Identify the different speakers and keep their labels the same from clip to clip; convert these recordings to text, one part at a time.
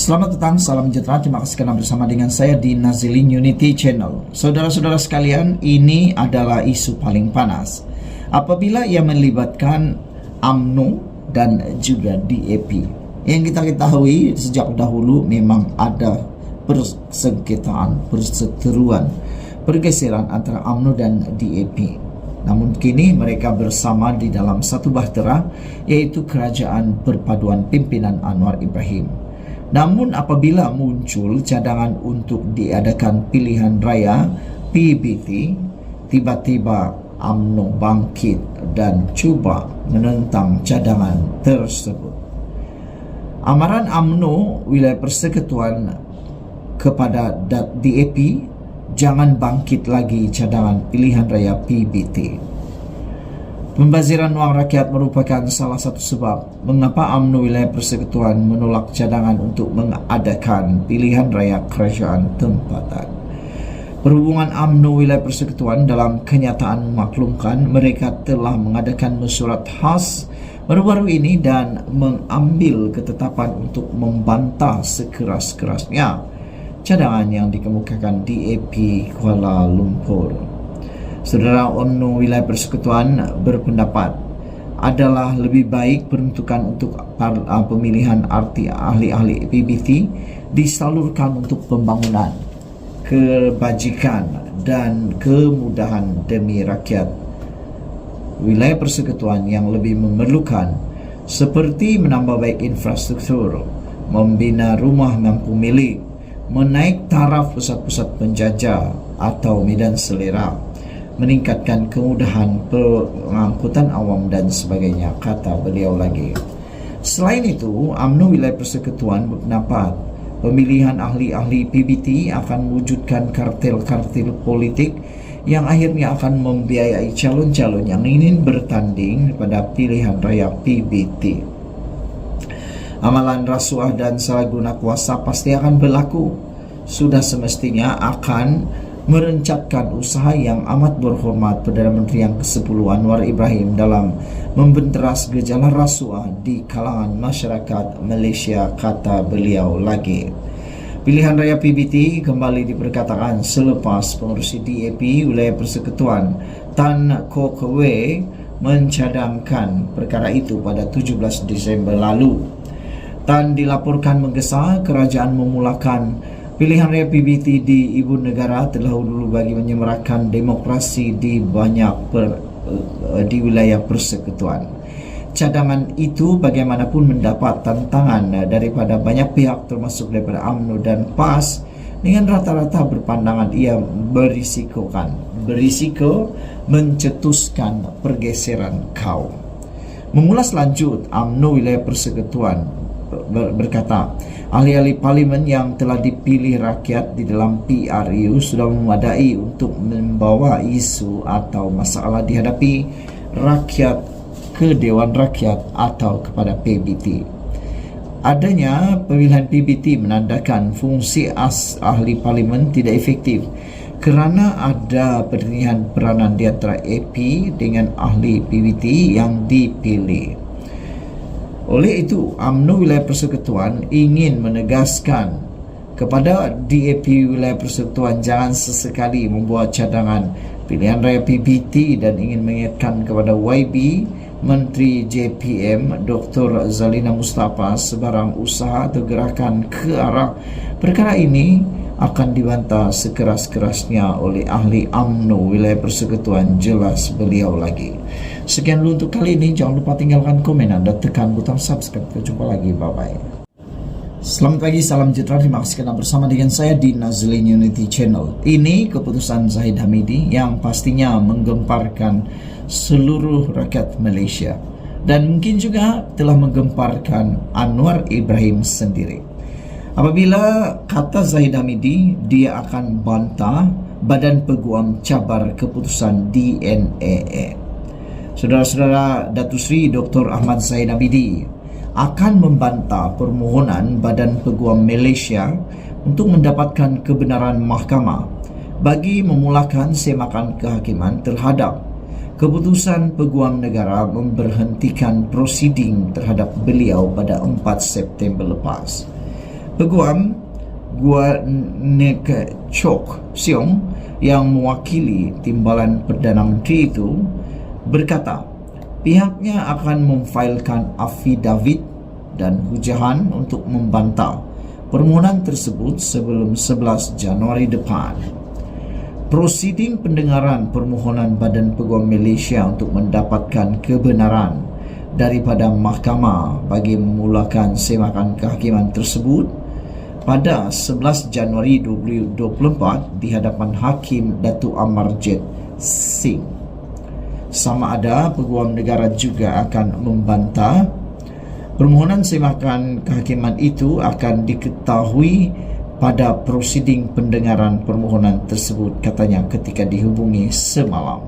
Speaker 1: Selamat datang, salam sejahtera. Terima kasih karena bersama dengan saya di Nazilin Unity Channel. Saudara-saudara sekalian, ini adalah isu paling panas apabila ia melibatkan UMNO dan juga DAP. Yang kita ketahui sejak dahulu memang ada persengketaan, perseteruan, pergeseran antara UMNO dan DAP. Namun kini mereka bersama di dalam satu bahtera, yaitu Kerajaan Perpaduan Pimpinan Anwar Ibrahim. Namun apabila muncul cadangan untuk diadakan pilihan raya PBT, tiba-tiba UMNO bangkit dan cuba menentang cadangan tersebut. Amaran UMNO wilayah persekutuan kepada DAP, jangan bangkit lagi cadangan pilihan raya PBT. Pembaziran wang rakyat merupakan salah satu sebab mengapa UMNO wilayah persekutuan menolak cadangan untuk mengadakan pilihan raya kerajaan tempatan. Perhubungan UMNO wilayah persekutuan dalam kenyataan memaklumkan mereka telah mengadakan mesyuarat khas baru-baru ini dan mengambil ketetapan untuk membantah sekeras-kerasnya cadangan yang dikemukakan DAP Kuala Lumpur. Saudara, UMNO wilayah persekutuan berpendapat adalah lebih baik peruntukan untuk pemilihan ahli-ahli PBT disalurkan untuk pembangunan, kebajikan dan kemudahan demi rakyat wilayah persekutuan yang lebih memerlukan, seperti menambah baik infrastruktur, membina rumah mampu milik, menaik taraf pusat-pusat penjajah atau medan selera, meningkatkan kemudahan pengangkutan awam dan sebagainya, kata beliau lagi. Selain itu, UMNO wilayah persekutuan berpendapat pemilihan ahli-ahli PBT akan mewujudkan kartel-kartel politik yang akhirnya akan membiayai calon-calon yang ingin bertanding pada pilihan raya PBT. Amalan rasuah dan salah guna kuasa pasti akan berlaku. Sudah semestinya akan merencatkan usaha yang amat berhormat Perdana Menteri yang ke-10 Anwar Ibrahim dalam membenteras gejala rasuah di kalangan masyarakat Malaysia, kata beliau lagi. Pilihan raya PBT kembali diperkatakan selepas pengurusi DAP wilayah persekutuan Tan Kok Wei mencadangkan perkara itu pada 17 Disember lalu. Tan dilaporkan menggesa kerajaan memulakan pilihan raya PBT di ibu negara terlebih dahulu bagi menyemarakan demokrasi di di wilayah persekutuan. Cadangan itu bagaimanapun mendapat tantangan daripada banyak pihak termasuk daripada UMNO dan PAS dengan rata-rata berpandangan ia berisiko mencetuskan pergeseran kaum. Mengulas lanjut, UMNO wilayah persekutuan berkata, ahli-ahli parlimen yang telah dipilih rakyat di dalam PRU sudah memadai untuk membawa isu atau masalah dihadapi rakyat ke Dewan Rakyat atau kepada PBT. Adanya pemilihan PBT menandakan fungsi ahli parlimen tidak efektif kerana ada pertengahan peranan di antara AP dengan ahli PBT yang dipilih. Oleh itu, UMNO wilayah persekutuan ingin menegaskan kepada DAP wilayah persekutuan jangan sesekali membuat cadangan pilihan raya PBT dan ingin mengingatkan kepada YB, Menteri JPM Dr. Zalina Mustafa sebarang usaha atau gerakan ke arah perkara ini akan dibantah sekeras-kerasnya oleh ahli UMNO wilayah persekutuan, jelas beliau lagi. Sekian dulu untuk kali ini. Jangan lupa tinggalkan komen dan tekan butang subscribe. Jumpa lagi, bye-bye. Selamat pagi, salam sejahtera. Terima kasih karena bersama dengan saya di Nazilin Unity Channel. Ini keputusan Zahid Hamidi yang pastinya menggemparkan seluruh rakyat Malaysia dan mungkin juga telah menggemparkan Anwar Ibrahim sendiri. Apabila kata Zahid Hamidi, dia akan bantah Badan Peguam cabar keputusan DNAA. Saudara-saudara, Datuk Seri Dr. Ahmad Zahid Hamidi akan membantah permohonan Badan Peguam Malaysia untuk mendapatkan kebenaran mahkamah bagi memulakan semakan kehakiman terhadap keputusan Peguam Negara memberhentikan prosiding terhadap beliau pada 4 September lepas. Peguam Guaneke Chok Siong yang mewakili timbalan Perdana Menteri itu berkata pihaknya akan memfailkan affidavit dan hujahan untuk membantah permohonan tersebut sebelum 11 Januari depan. Prosiding pendengaran permohonan Badan Peguam Malaysia untuk mendapatkan kebenaran daripada mahkamah bagi memulakan semakan kehakiman tersebut pada 11 Januari 2024 di hadapan Hakim Datuk Amarjit Singh. Sama ada Peguam Negara juga akan membantah permohonan semakan kehakiman itu akan diketahui pada prosiding pendengaran permohonan tersebut, katanya ketika dihubungi semalam.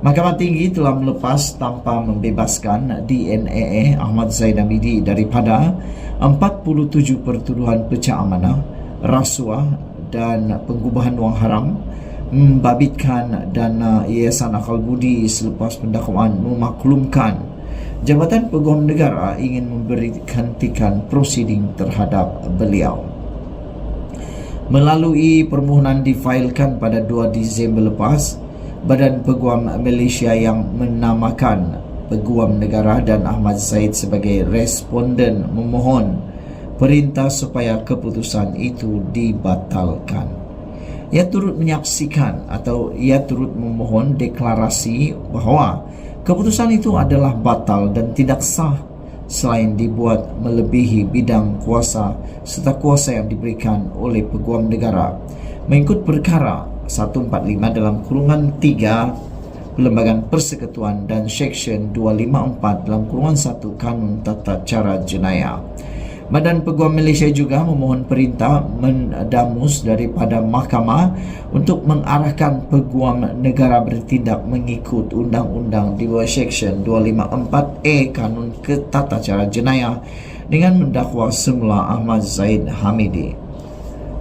Speaker 1: Mahkamah Tinggi telah melepas tanpa membebaskan DNAA Ahmad Zaid Hamidi daripada 47 pertuduhan pecah amanah, rasuah dan pengubahan wang haram, membabitkan dana Yayasan Akal Budi selepas pendakwaan memaklumkan Jabatan Peguam Negara ingin memberhentikan prosiding terhadap beliau. Melalui permohonan difailkan pada 2 Disember lepas, Badan Peguam Malaysia yang menamakan Peguam Negara dan Ahmad Zaid sebagai responden memohon perintah supaya keputusan itu dibatalkan. Ia turut menyaksikan atau ia turut memohon deklarasi bahawa keputusan itu adalah batal dan tidak sah selain dibuat melebihi bidang kuasa serta kuasa yang diberikan oleh Peguam Negara mengikut perkara 145 dalam kurungan 3 Perlembagaan Persekutuan dan Seksyen 254 dalam kurungan 1 Kanun Tata Cara Jenayah. Badan Peguam Malaysia juga memohon perintah mendamus daripada mahkamah untuk mengarahkan Peguam Negara bertindak mengikut undang-undang di bawah Seksyen 254A Kanun Tata Cara Jenayah dengan mendakwa semula Ahmad Zaid Hamidi.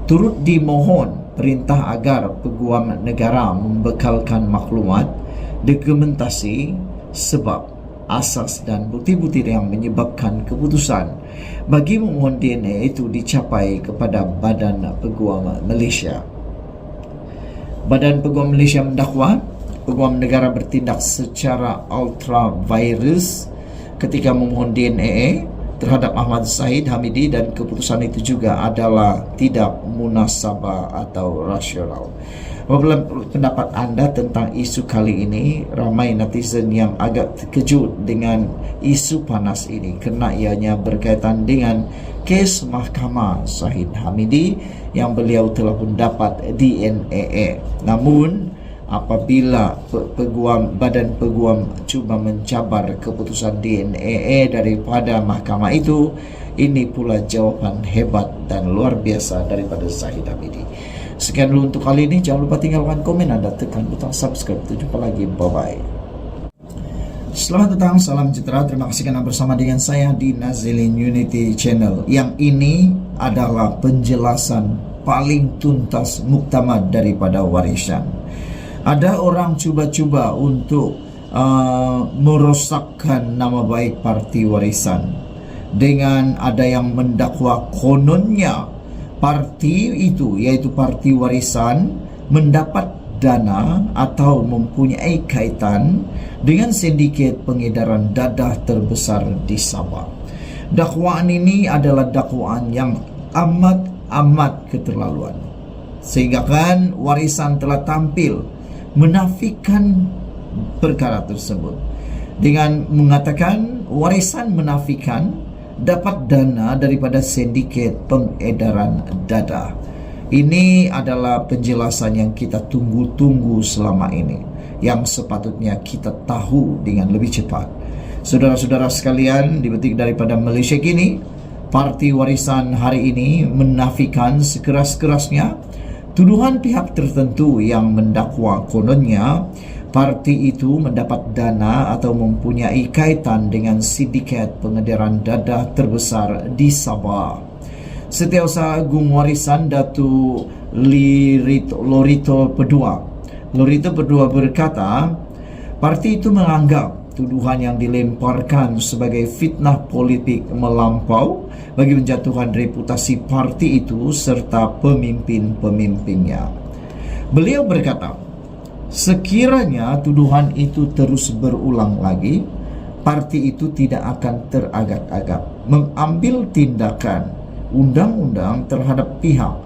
Speaker 1: Turut dimohon perintah agar Peguam Negara membekalkan maklumat, dokumentasi, sebab, asas dan bukti-bukti yang menyebabkan keputusan bagi memohon DNA itu dicapai kepada Badan Peguam Malaysia. Badan Peguam Malaysia mendakwa Peguam Negara bertindak secara ultra virus ketika memohon DNA terhadap Ahmad Zaid Hamidi dan keputusan itu juga adalah tidak munasabah atau rasional. Apabila pendapat anda tentang isu kali ini, ramai netizen yang agak terkejut dengan isu panas ini kerana ianya berkaitan dengan kes Mahkamah Zahid Hamidi yang beliau telah mendapat DNA. Namun apabila Badan Peguam cuba mencabar keputusan DNA daripada mahkamah itu, ini pula jawapan hebat dan luar biasa daripada Zahid Hamidi. Sekian dulu untuk kali ini. Jangan lupa tinggalkan komen anda, tekan butang subscribe. Jumpa lagi, bye bye. Selamat datang, salam sejahtera. Terima kasih kerana bersama dengan saya di Nazilin Unity Channel. Yang ini adalah penjelasan paling tuntas muktamad daripada warisan. Ada orang cuba-cuba untuk merosakkan nama baik parti warisan dengan ada yang mendakwa kononnya parti itu, iaitu parti warisan, mendapat dana atau mempunyai kaitan dengan sindiket pengedaran dadah terbesar di Sabah. Dakwaan ini adalah dakwaan yang amat keterlaluan, sehingga kan warisan telah tampil menafikan perkara tersebut dengan mengatakan warisan menafikan dapat dana daripada sindiket pengedaran dadah. Ini adalah penjelasan yang kita tunggu-tunggu selama ini, yang sepatutnya kita tahu dengan lebih cepat. Saudara-saudara sekalian, dipetik daripada Malaysia Kini, parti warisan hari ini menafikan sekeras-kerasnya tuduhan pihak tertentu yang mendakwa kononnya parti itu mendapat dana atau mempunyai kaitan dengan sindiket pengedaran dadah terbesar di Sabah. Setiausaha Agung Warisan Datuk Lorito Pedua berkata, parti itu menganggap tuduhan yang dilemparkan sebagai fitnah politik melampau bagi menjatuhkan reputasi parti itu serta pemimpin-pemimpinnya. Beliau berkata, sekiranya tuduhan itu terus berulang lagi, parti itu tidak akan teragak-agak mengambil tindakan undang-undang terhadap pihak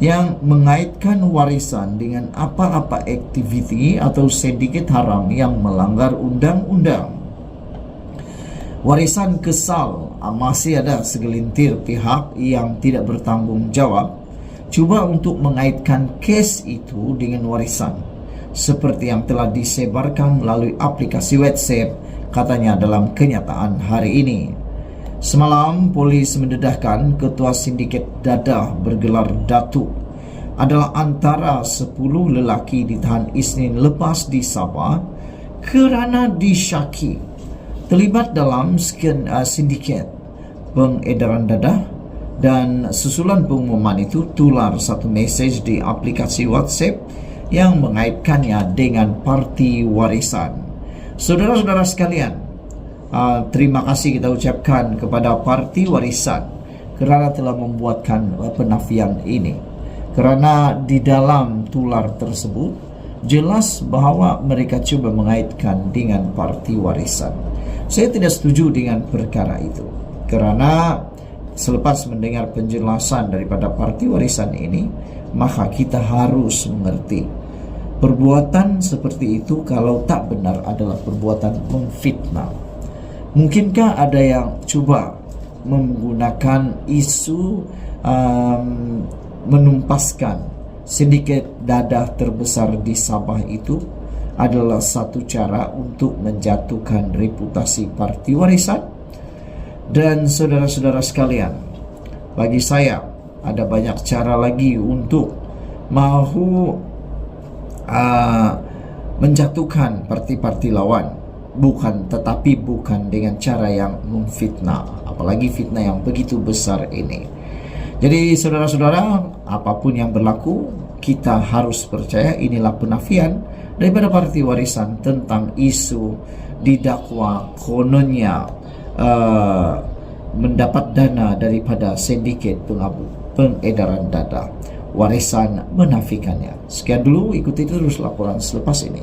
Speaker 1: yang mengaitkan warisan dengan apa-apa aktiviti atau sindiket haram yang melanggar undang-undang. Warisan kesal, masih ada segelintir pihak yang tidak bertanggung jawab cuba untuk mengaitkan kes itu dengan warisan, seperti yang telah disebarkan melalui aplikasi WhatsApp, katanya dalam kenyataan hari ini. Semalam, polis mendedahkan ketua sindiket dadah bergelar Datuk adalah antara 10 lelaki ditahan Isnin lepas di Sabah kerana disyaki terlibat dalam sindiket pengedaran dadah, dan susulan pengumuman itu tular satu mesej di aplikasi WhatsApp yang mengaitkannya dengan parti warisan. Saudara-saudara sekalian, terima kasih kita ucapkan kepada parti warisan kerana telah membuatkan penafian ini. Kerana di dalam tular tersebut jelas bahawa mereka cuba mengaitkan dengan parti warisan. Saya tidak setuju dengan perkara itu, kerana selepas mendengar penjelasan daripada parti warisan ini, maka kita harus mengerti perbuatan seperti itu kalau tak benar adalah perbuatan memfitnah. Mungkinkah ada yang cuba menggunakan isu menumpaskan sindiket dadah terbesar di Sabah itu adalah satu cara untuk menjatuhkan reputasi parti warisan? Dan saudara-saudara sekalian, bagi saya ada banyak cara lagi untuk mahu menjatuhkan parti-parti lawan, tetapi bukan dengan cara yang memfitnah, apalagi fitnah yang begitu besar ini. Jadi saudara-saudara, apapun yang berlaku, kita harus percaya inilah penafian daripada parti warisan tentang isu didakwa kononnya mendapat dana daripada sindiket pengedaran dadah. Warisan menafikannya. Sekian dulu, ikuti terus laporan selepas ini.